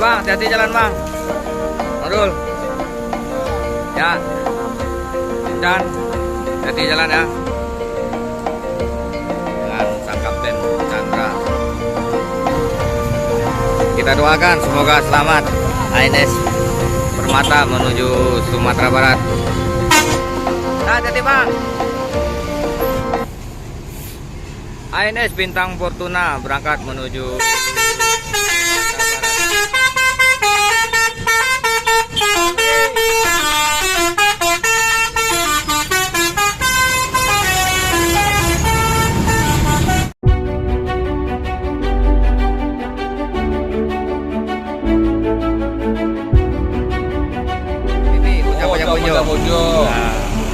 bang, hati-hati jalan bang. Nurul. Ya. Dan hati jalan ya. Dan sang kapten Chandra. Kita doakan semoga selamat ANS Permata menuju Sumatera Barat. Nah, hati-hati bang. ANS Bintang Fortuna berangkat menuju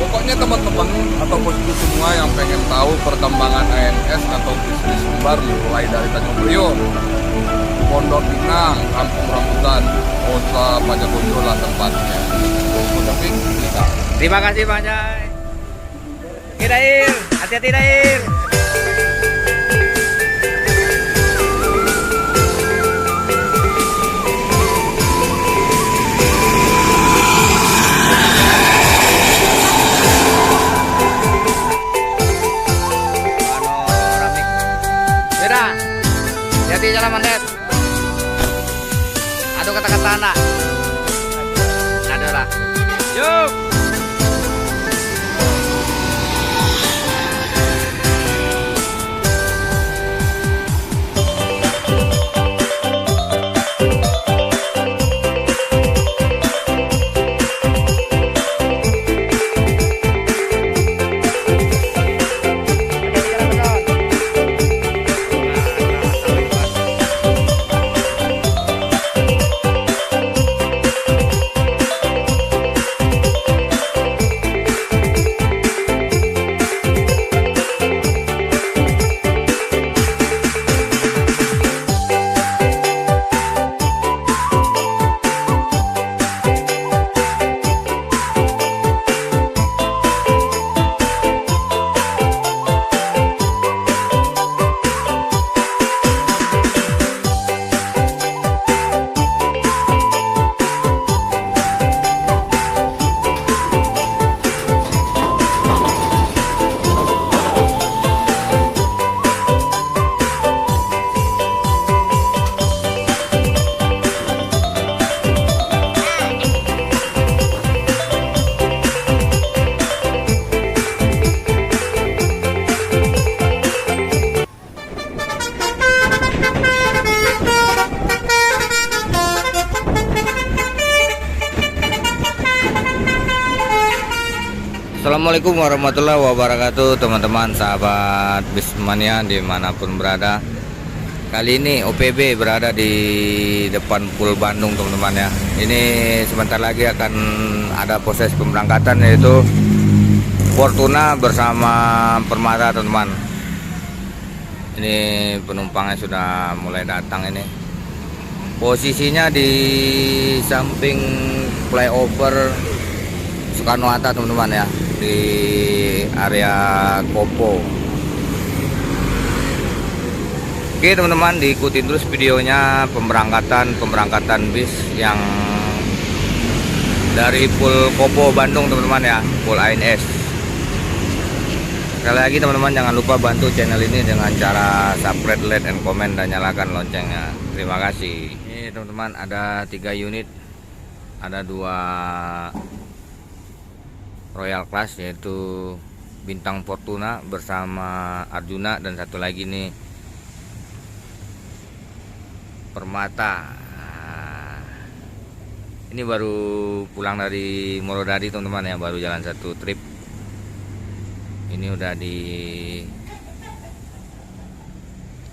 Pokoknya teman-teman atau bosku semua yang pengen tahu perkembangan ANS atau bisnis Sumbar mulai dari Tanjung Priok, Pondok Pinang, Kampung Rambutan, Kota Pajakoyo lah tempatnya. Tapi kita. Terima kasih Bang Jai. Dair, hati-hati Dair. Hati-hati jalan mandet. Aduh kata-kata anak. Adalah. Yuk. Assalamualaikum warahmatullahi wabarakatuh, teman-teman sahabat Bismania dimanapun berada. Kali ini OPB berada di depan Pul Bandung, teman-teman ya. Ini sebentar lagi akan ada proses pemberangkatan, yaitu Fortuna bersama Permata, teman-teman. Ini penumpangnya sudah mulai datang. Ini posisinya di samping flyover Soekarno-Hatta, teman-teman ya, di area Kopo. Oke teman-teman, diikutin terus videonya pemberangkatan bis yang dari Pul Kopo Bandung, teman-teman ya, Pul ANS. Sekali lagi teman-teman, jangan lupa bantu channel ini dengan cara subscribe, like, and comment, dan nyalakan loncengnya. Terima kasih. Ini teman-teman, ada 3 unit, ada 2 Royal Class, yaitu Bintang Fortuna bersama Arjuna, dan satu lagi nih Permata. Ini baru pulang dari Morodadi, teman-teman ya, baru jalan satu trip. Ini udah di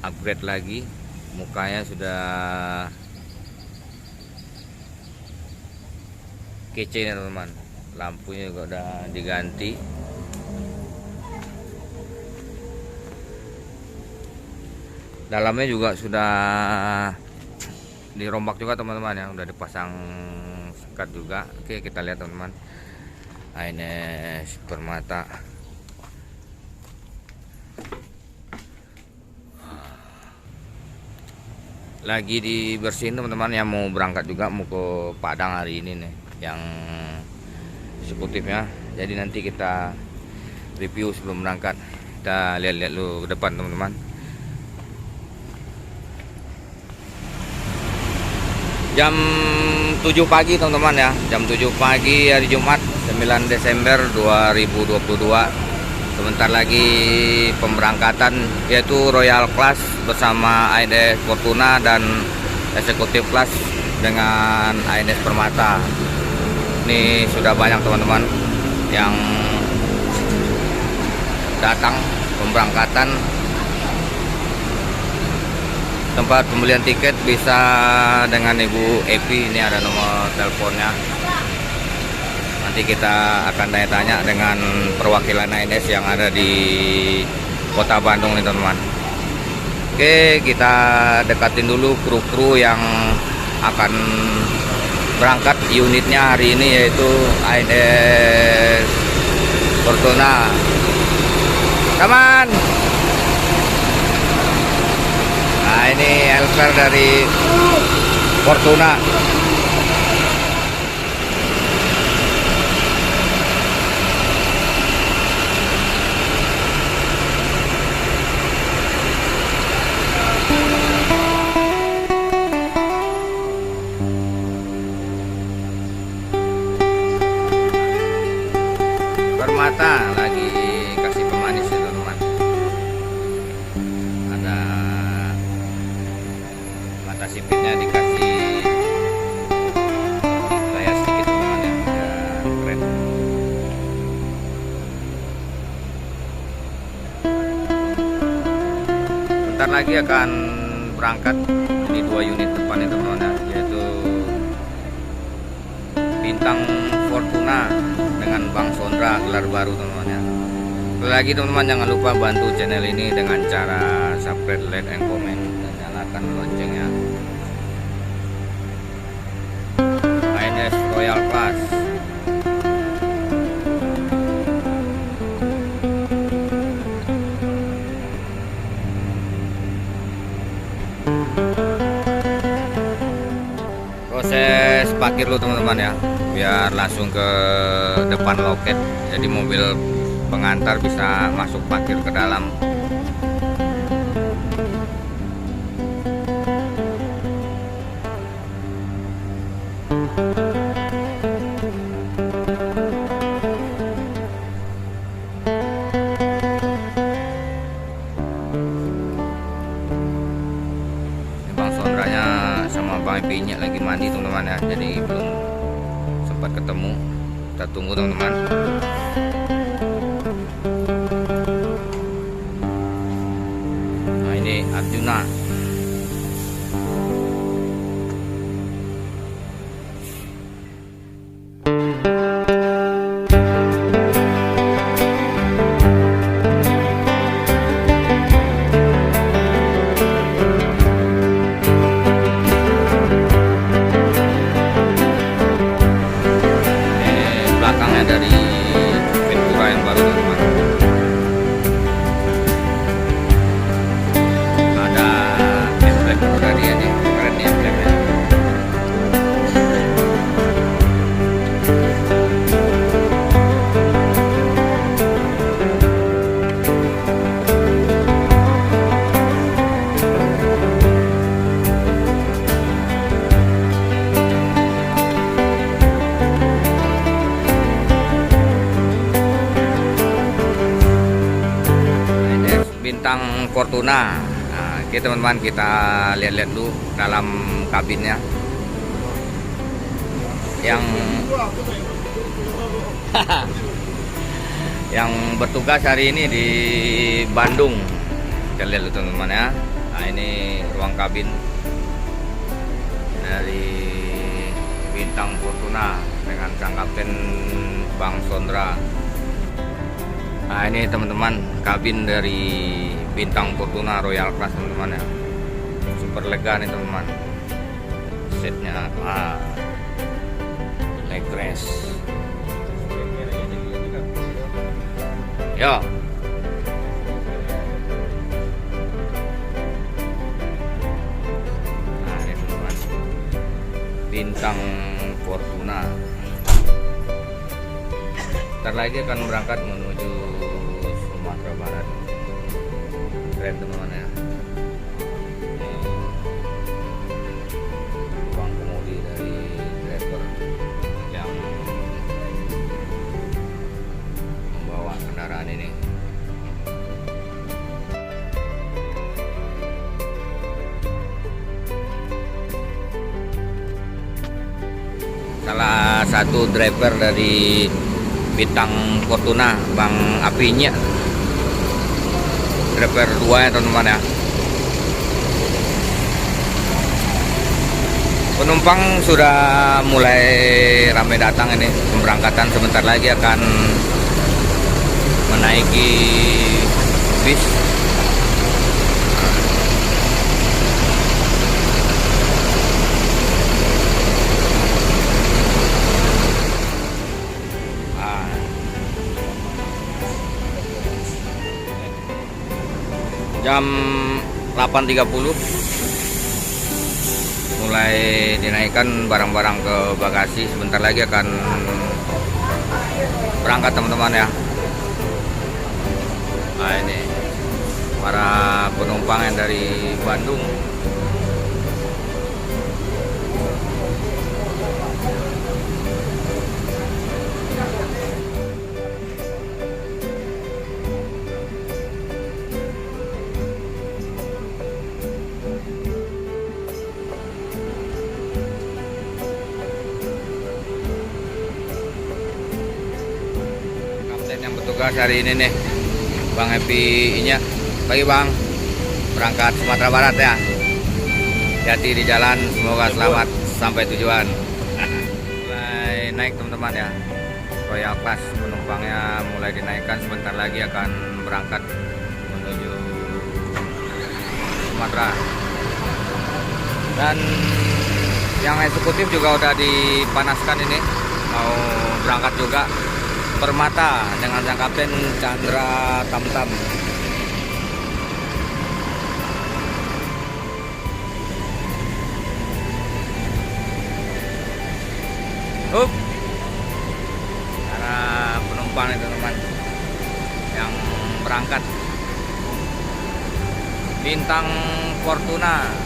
upgrade lagi, mukanya sudah kece nih teman-teman. Lampunya juga udah diganti. Dalamnya juga sudah dirombak juga, teman-teman ya, udah dipasang sekat juga. Oke, kita lihat teman-teman, ANS Permata. lagi dibersihin teman-teman, yang mau berangkat juga, mau ke Padang hari ini nih, yang eksekutifnya. Jadi nanti kita review sebelum berangkat. Kita lihat-lihat dulu ke depan teman-teman. Jam 7 pagi teman-teman ya, jam 7 pagi hari Jumat 9 Desember 2022. Sebentar lagi pemberangkatan, yaitu Royal Class bersama ANS Fortuna dan Eksekutif Class dengan ANS Permata. Ini sudah banyak teman-teman yang datang pemberangkatan. Tempat pembelian tiket bisa dengan Ibu Evi, ini ada nomor teleponnya. Nanti kita akan tanya-tanya dengan perwakilan ANS yang ada di Kota Bandung nih teman-teman. Oke, kita dekatin dulu kru-kru yang akan berangkat unitnya hari ini, yaitu ANS Fortuna. Teman. Nah, ini helper dari Fortuna. Permata lagi kasih pemanis ya teman-teman. Ada mata sipitnya dikasih gaya sedikit teman-teman ya, keren. Bentar lagi akan berangkat. Ini 2 unit depannya teman-teman ya, yaitu Bintang Fortuna dengan Bang Sondra, gelar baru teman-teman ya. Sekali lagi teman-teman, jangan lupa bantu channel ini dengan cara subscribe, like, and comment, dan nyalakan loncengnya. ANS Royal Class. Proses parkir dulu teman-teman ya, biar langsung ke depan loket, jadi mobil pengantar bisa masuk parkir ke dalam. Ini Bang Sondranya sama Bang Epinya lagi mandi teman-teman ya, jadi belum sempat ketemu. Kita tunggu teman-teman. Nah, ini Arjuna. Belakangnya dari Ventura yang baru teman-teman. Ada emblem tadi ya, nih keren nih emblemnya. Bintang Fortuna. Nah, oke teman-teman, kita lihat-lihat dulu dalam kabinnya. Yang yang bertugas hari ini di Bandung. Kita lihat dulu teman-teman ya. Nah, ini ruang kabin dari Bintang Fortuna dengan sang kapten Bang Sondra. Nah, ini teman-teman kabin dari Bintang Fortuna Royal Class teman-teman ya. Super lega nih teman-teman. Setnya leg rest. Yo. Bintang Fortuna. Ntar lagi akan berangkat menuju Sumatera Barat. Keren teman-teman ya. Ruang kemudi dari driver yang membawa kendaraan ini. Salah satu driver dari Bintang Fortuna, Bang Apinya, driver 2 ya teman-teman ya. Penumpang sudah mulai ramai datang ini. Pemberangkatan sebentar lagi akan menaiki bis. Jam 8.30 mulai dinaikkan barang-barang ke bagasi. Sebentar lagi akan berangkat teman-teman ya. Nah ini para penumpang yang dari Bandung. Yang bertugas hari ini nih Bang Happy-nya. Pagi Bang, berangkat Sumatera Barat ya. Hati-hati di jalan, semoga selamat sampai tujuan. Mulai naik teman-teman ya. Royal Class penumpangnya mulai dinaikkan, sebentar lagi akan berangkat menuju Sumatera. Dan yang eksekutif juga udah dipanaskan ini, mau berangkat juga. Permata dengan sang kapten Chandra Tamtam. Para penumpang itu teman yang berangkat Bintang Fortuna.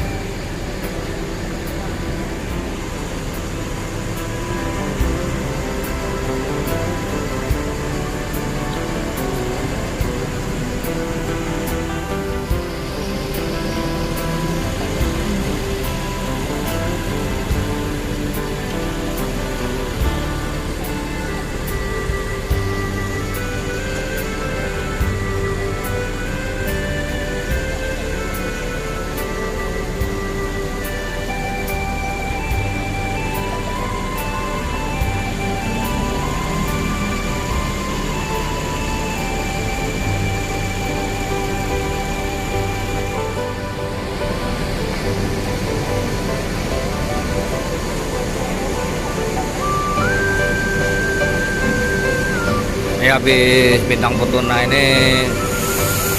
Ini habis Bintang Fortuna ini.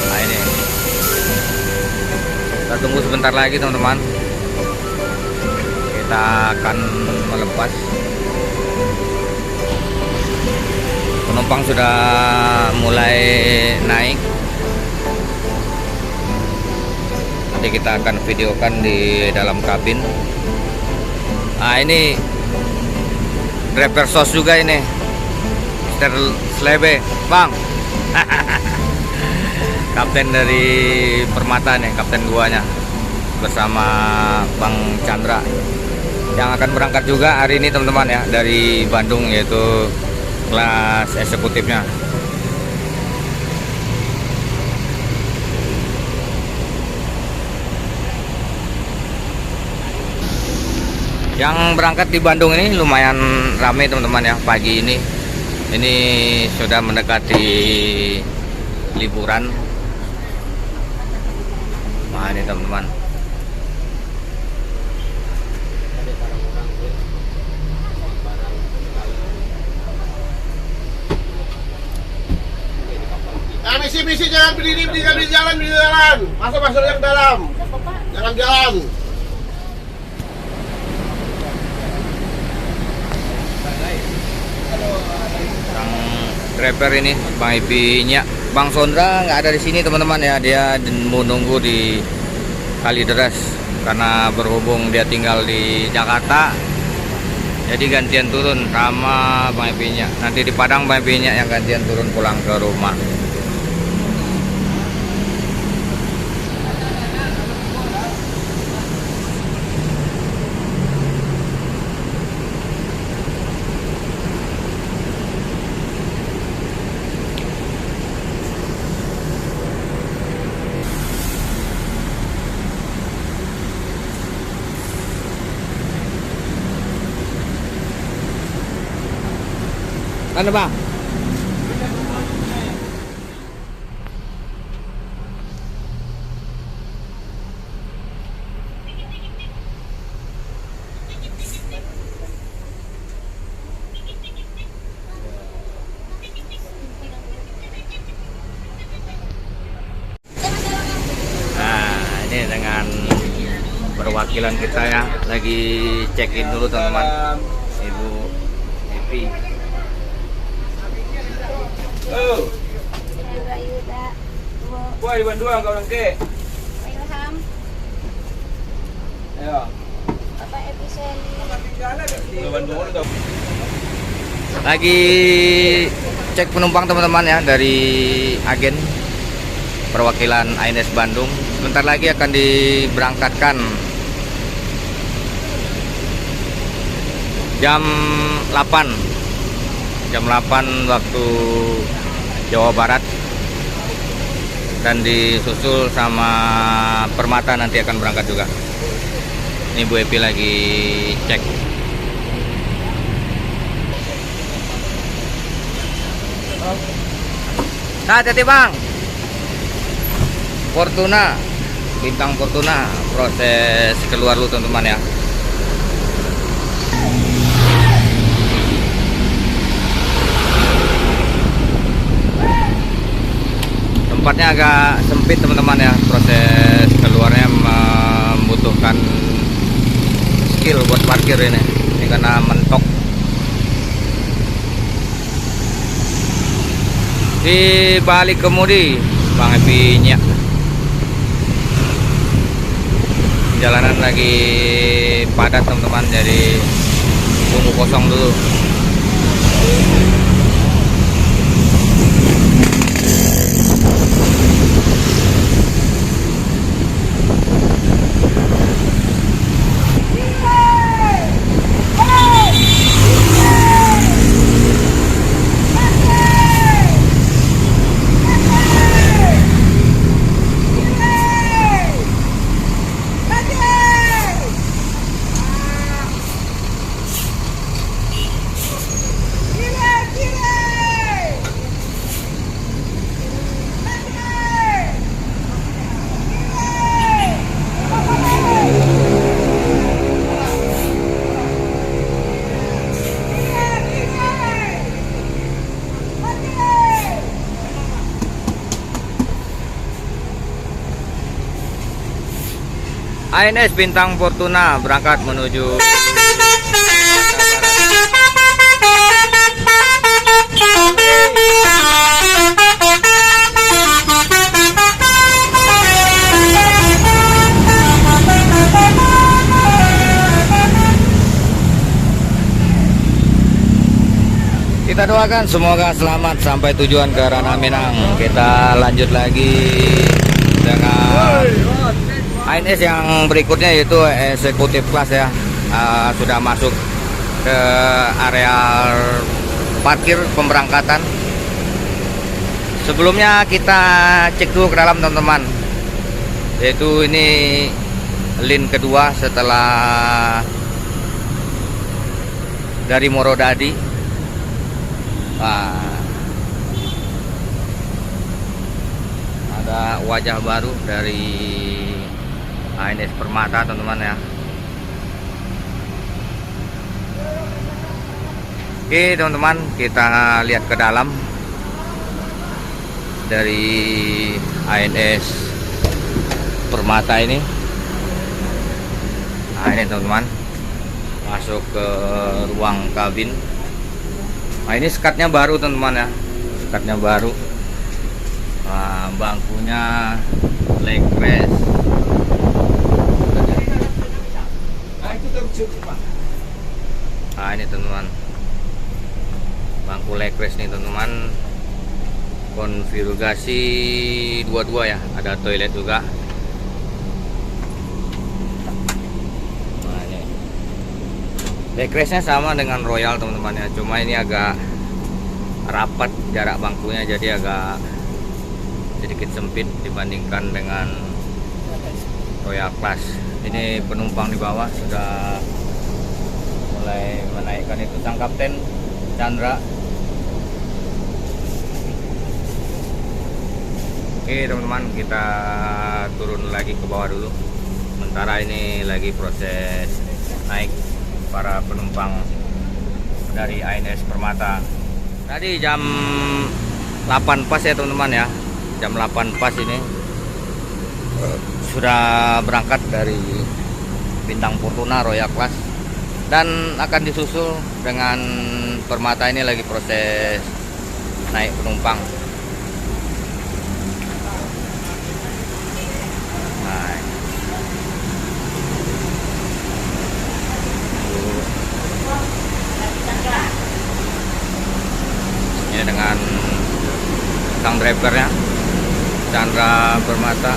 Nah ini kita tunggu sebentar lagi teman-teman, kita akan melepas. Penumpang sudah mulai naik. Nanti kita akan videokan di dalam kabin. Nah ini driver sos juga ini, Slebe Bang. Kapten dari Permata nih, kapten guanya bersama Bang Chandra yang akan berangkat juga hari ini teman-teman ya, dari Bandung, yaitu kelas eksekutifnya. Yang berangkat di Bandung ini lumayan ramai teman-teman ya pagi ini. Ini sudah mendekati liburan. Nah ini teman-teman. Nah, misi jangan berdiri di jalan, masuk yang dalam, jangan jalan. repair ini Bang Epi-nya. Bang Sondra nggak ada di sini teman-teman ya, dia mau nunggu di Kalideres karena berhubung dia tinggal di Jakarta, jadi gantian turun sama Bang Epi-nya. Nanti di Padang Bang Epi-nya yang gantian turun pulang ke rumah. Mana Bang? Nah, ini dengan perwakilan kita ya, lagi check-in dulu teman-teman. Ibu Epi. Oh, Yuda, wah di Bandung kau nangke. Ilham, Ya. apa epicen? Di Bandung udah. Lagi cek penumpang teman-teman ya, dari agen perwakilan ANS Bandung. Sebentar lagi akan diberangkatkan jam 8 waktu Jawa Barat, dan disusul sama Permata nanti akan berangkat juga. Ini Bu Epi lagi cek. Nah, hati-hati Bang. Fortuna, Bintang Fortuna, proses keluar dulu teman-teman ya. Tempatnya agak sempit teman-teman ya, proses keluarnya membutuhkan skill buat parkir ini karena mentok. Di balik kemudi Bang Epi-nya. Jalanan lagi padat teman-teman, jadi tunggu kosong dulu. ANS Bintang Fortuna berangkat menuju Kita doakan semoga selamat sampai tujuan ke Ranah Minang. Kita lanjut lagi dengan ANS yang berikutnya, yaitu eksekutif kelas ya. Sudah masuk ke area parkir pemberangkatan. Sebelumnya kita cek dulu ke dalam teman-teman, yaitu ini lin kedua setelah dari Morodadi. Ada wajah baru dari ANS Permata teman-teman ya. Oke teman-teman, kita lihat ke dalam dari ANS Permata ini. Nah ini teman-teman, masuk ke ruang kabin. Nah ini sekatnya baru teman-teman ya, perangkatnya baru. Nah, bangkunya leg rest. Nah ini teman-teman, bangku leg rest nih teman-teman, konfigurasi dua-dua ya, ada toilet juga. Nah ini leg restnya sama dengan Royal teman-teman ya, cuma ini agak rapat jarak bangkunya, jadi agak sedikit sempit dibandingkan dengan Royal Class. Ini penumpang di bawah sudah mulai menaikkan itu, sang Kapten Chandra. Oke teman-teman, kita turun lagi ke bawah dulu. Sementara ini lagi proses naik para penumpang dari ANS Permata. Tadi jam 8 pas ya teman-teman ya, jam 8 pas ini sudah berangkat dari Bintang Fortuna Royal Class dan akan disusul dengan Permata. Ini lagi proses naik penumpang. Nah, ini dengan sang drivernya Chandra Permata.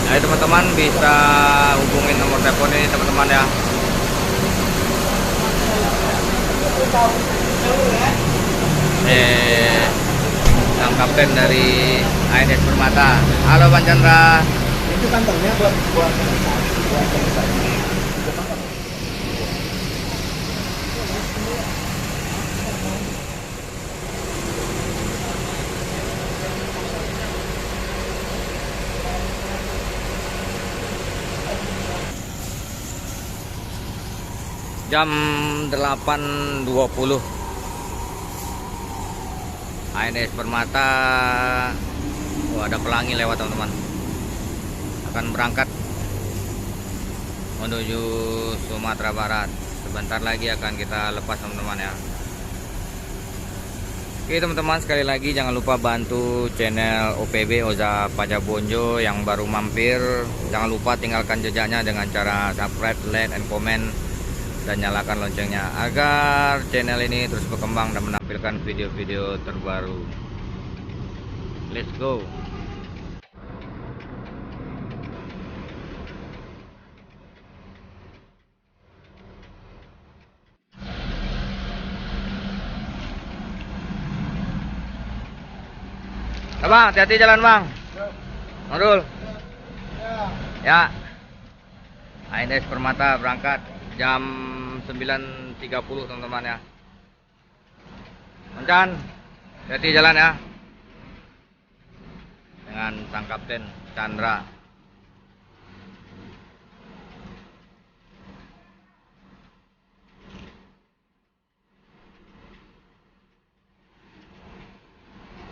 Nah teman-teman bisa hubungin nomor telepon ini teman-teman ya. Sang Kapten dari ANS Permata. Halo Bang Chandra. Itu kantongnya buat Jam 8.20 ANS Permata. Oh, ada pelangi lewat teman-teman, akan berangkat menuju Sumatera Barat. Sebentar lagi akan kita lepas teman-teman ya. Oke teman-teman, sekali lagi jangan lupa bantu channel OPB Oza Pajabonjo yang baru mampir. Jangan lupa tinggalkan jejaknya dengan cara subscribe, like, and comment, dan nyalakan loncengnya agar channel ini terus berkembang dan menampilkan video-video terbaru. Let's go. Bang, hati-hati jalan bang. Nurul. Ya. ANS Permata berangkat jam 9.30 teman-teman ya. Mancan, hati-hati jalan ya. Dengan sang Kapten Chandra.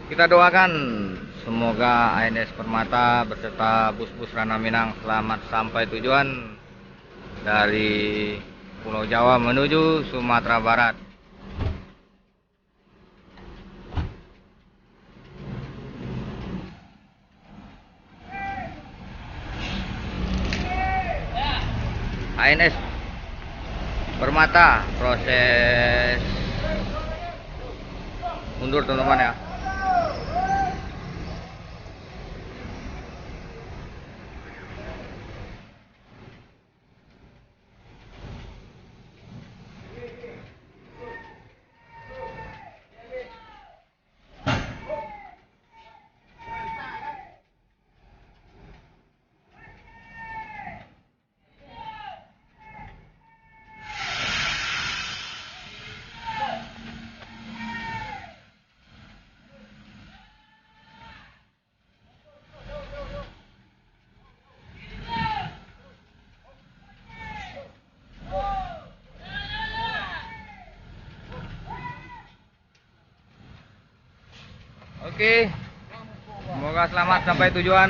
Kita doakan semoga ANS Permata beserta bus-bus Rana Minang selamat sampai tujuan dari Pulau Jawa menuju Sumatera Barat. ANS Permata proses mundur teman-teman ya. Oke, semoga selamat sampai tujuan.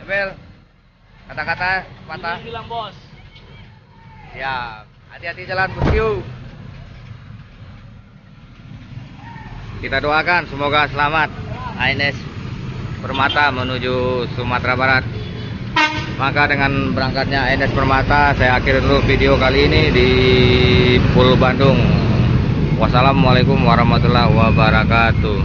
Ebel, kata-kata patah. Bilang bos. Ya, hati-hati jalan bosku. Kita doakan semoga selamat ANS Permata menuju Sumatera Barat. Maka dengan berangkatnya ANS Permata, saya akhiri dulu video kali ini di Pulau Bandung. Wassalamualaikum warahmatullahi wabarakatuh.